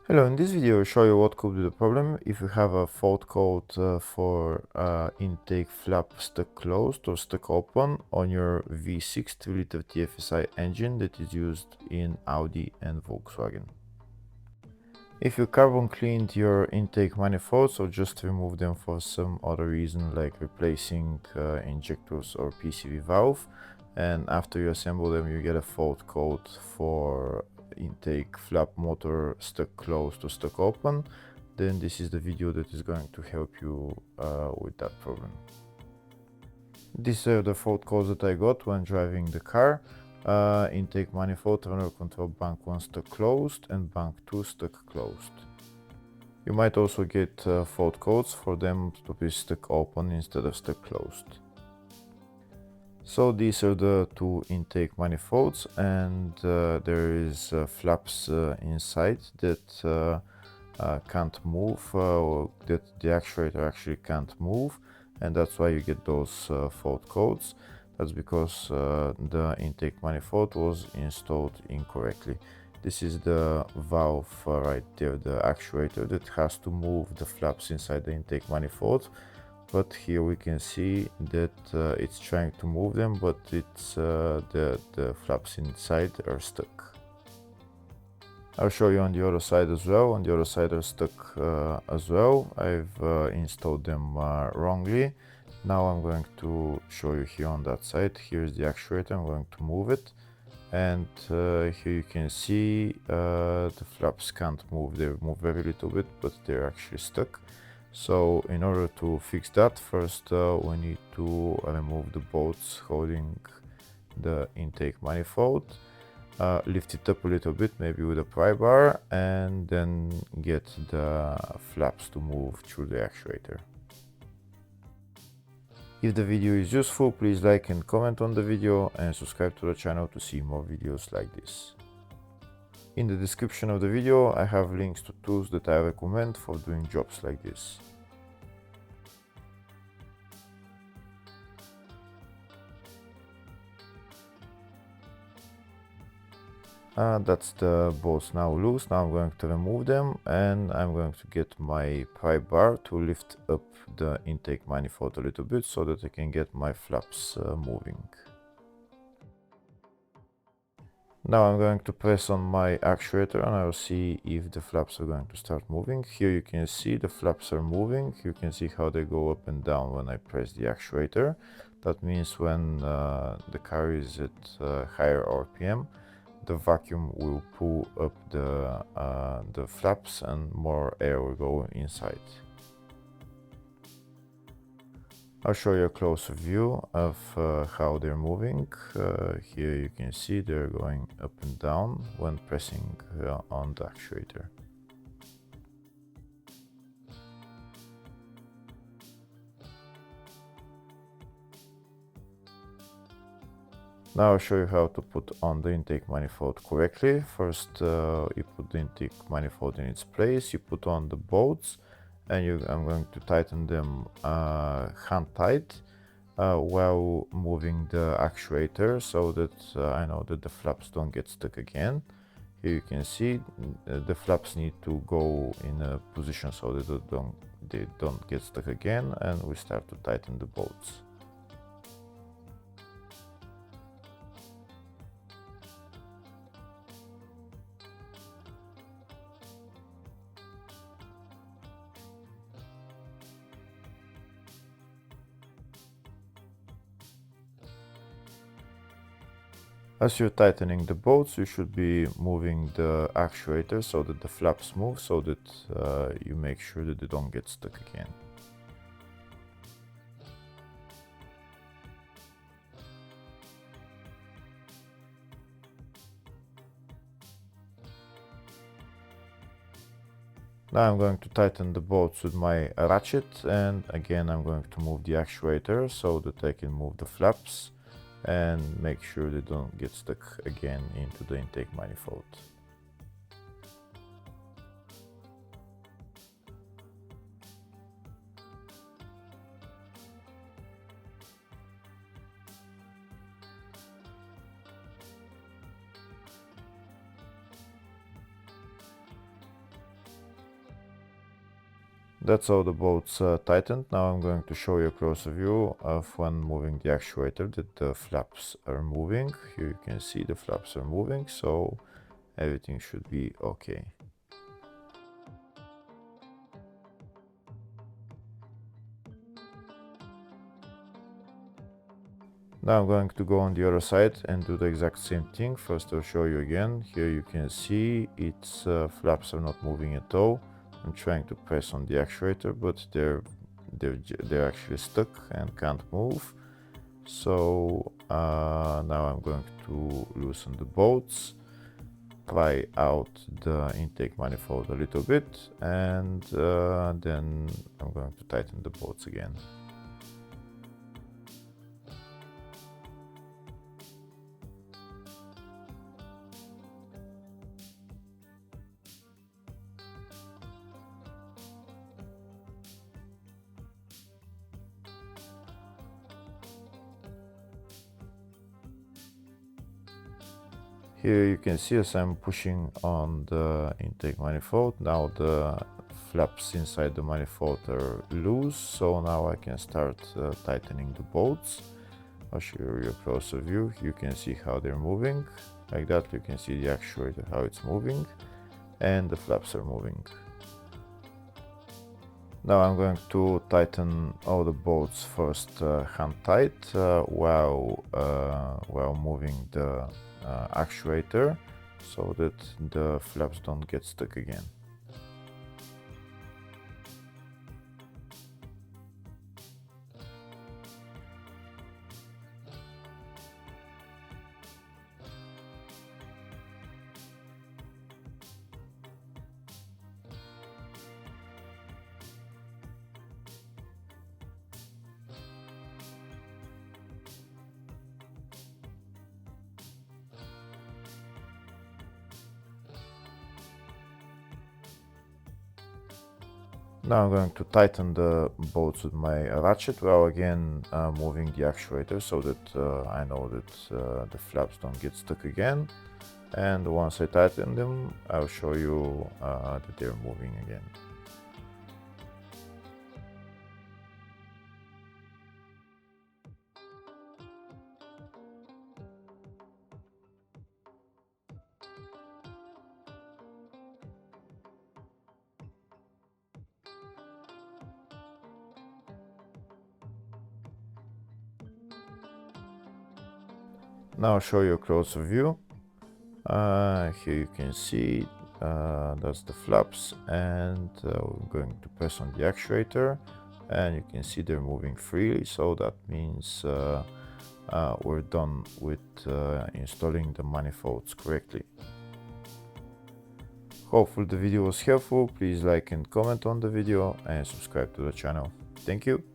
Hello, in this video I'll show you what could be the problem if you have a fault code for intake flap stuck closed or stuck open on your V6 3-liter TFSI engine that is used in Audi and Volkswagen. If you carbon cleaned your intake manifolds or just remove them for some other reason like replacing injectors or PCV valve, and after you assemble them you get a fault code for intake flap motor stuck closed or stuck open, then this is the video that is going to help you with that problem. These are the fault codes that I got when driving the car. Intake manifold, runner control bank 1 stuck closed and bank 2 stuck closed. You might also get fault codes for them to be stuck open instead of stuck closed. So these are the two intake manifolds, and there is flaps inside that can't move, that the actuator actually can't move, and that's why you get those fault codes. That's because the intake manifold was installed incorrectly. This is the valve right there, the actuator that has to move the flaps inside the intake manifold. But here we can see that it's trying to move them, but it's the flaps inside are stuck. I'll show you on the other side as well. On the other side are stuck as well. I've installed them wrongly. Now I'm going to show you here on that side. Here's the actuator. I'm going to move it, and here you can see the flaps can't move. They move very little bit, but they're actually stuck. So in order to fix that, first we need to remove the bolts holding the intake manifold, lift it up a little bit, maybe with a pry bar, and then get the flaps to move through the actuator. If the video is useful, please like and comment on the video and subscribe to the channel to see more videos like this. In the description of the video I have links to tools that I recommend for doing jobs like this. That's the bolts now loose. Now I'm going to remove them, and I'm going to get my pry bar to lift up the intake manifold a little bit so that I can get my flaps moving. Now I'm going to press on my actuator and I will see if the flaps are going to start moving. Here you can see the flaps are moving. You can see how they go up and down when I press the actuator. That means when the car is at higher RPM, the vacuum will pull up the flaps and more air will go inside. I'll show you a closer view of how they're moving. Here you can see they're going up and down when pressing on the actuator. Now I'll show you how to put on the intake manifold correctly. First you put the intake manifold in its place, you put on the bolts, and I'm going to tighten them hand tight while moving the actuator so that I know that the flaps don't get stuck again. Here you can see the flaps need to go in a position so that they don't get stuck again, and we start to tighten the bolts. As you're tightening the bolts, you should be moving the actuator so that the flaps move, so that you make sure that they don't get stuck again. Now I'm going to tighten the bolts with my ratchet, and again I'm going to move the actuator so that I can move the flaps and make sure they don't get stuck again into the intake manifold. That's all the bolts tightened. Now I'm going to show you a closer view of when moving the actuator that the flaps are moving. Here you can see the flaps are moving, so everything should be okay. Now I'm going to go on the other side and do the exact same thing. First I'll show you again. Here you can see its flaps are not moving at all. I'm trying to press on the actuator, but they're actually stuck and can't move. So now I'm going to loosen the bolts, pry out the intake manifold a little bit, and then I'm going to tighten the bolts again. Here you can see as I'm pushing on the intake manifold, now the flaps inside the manifold are loose, so now I can start tightening the bolts. I'll show you a closer view. You can see how they're moving. Like that, you can see the actuator, how it's moving, and the flaps are moving. Now I'm going to tighten all the bolts first hand tight while moving the actuator, so that the flaps don't get stuck again. Now I'm going to tighten the bolts with my ratchet while again moving the actuator, so that I know that the flaps don't get stuck again. And once I tighten them, I'll show you that they're moving again. Now I'll show you a closer view. Here you can see that's the flaps, and I'm going to press on the actuator, and you can see they're moving freely, so that means we're done with installing the manifolds correctly. Hopefully the video was helpful. Please like and comment on the video and subscribe to the channel. Thank you.